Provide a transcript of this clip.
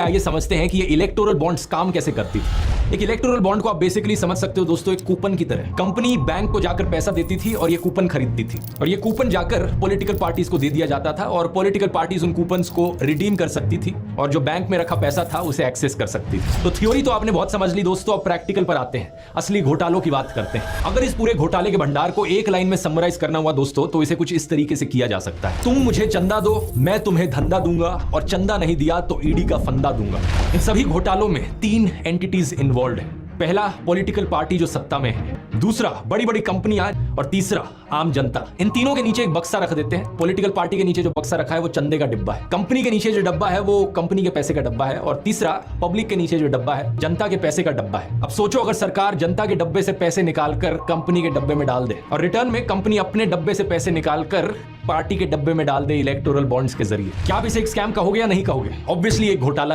आइए समझते हैं कि ये इलेक्टोरल बॉन्ड्स काम कैसे करती थी। एक इलेक्टोरल बॉन्ड को आप बेसिकली समझ सकते हो दोस्तों, एक कूपन की तरह। कंपनी बैंक को जाकर पैसा देती थी और ये कूपन खरीदती थी, और ये कूपन जाकर पॉलिटिकल पार्टीज को दे दिया जाता था, और पॉलिटिकल पार्टीज उन कूपन्स को रिडीम कर सकती थी, और जो बैंक में रखा पैसा था उसे एक्सेस कर सकती थी। तो थ्योरी तो आपने बहुत समझ ली दोस्तों, अब प्रैक्टिकल पर आते हैं, असली घोटालों की बात करते हैं। अगर इस पूरे घोटाले के भंडार को एक लाइन में समराइज करना हुआ दोस्तों, तो इसे कुछ इस तरीके से किया जा सकता है। तुम मुझे चंदा दो, मैं तुम्हें धंधा दूंगा, और चंदा नहीं दिया तो ईडी का फंदा दूंगा। इन सभी घोटालों में 3 एंटिटीज इन्वॉल्व है। पहला, पॉलिटिकल पार्टी जो सत्ता में है, दूसरा बड़ी बड़ी कंपनियां, और तीसरा आम जनता। इन तीनों के नीचे एक बक्सा रख देते हैं। पॉलिटिकल पार्टी के नीचे जो बक्सा रखा है वो चंदे का डिब्बा है, कंपनी के नीचे जो डब्बा है वो कंपनी के पैसे का डब्बा है, और तीसरा पब्लिक के नीचे जो डब्बा है जनता के पैसे का डब्बा है। अब सोचो, अगर सरकार जनता के डब्बे से पैसे निकालकर कंपनी के डब्बे में डाल दे, और रिटर्न में कंपनी अपने डब्बे से पैसे निकालकर पार्टी के डब्बे में डाल दे इलेक्टोरल बॉन्ड्स के जरिए, क्या आप इसे एक स्कैम कहोगे या नहीं कहोगे? ऑब्वियसली एक घोटाला है।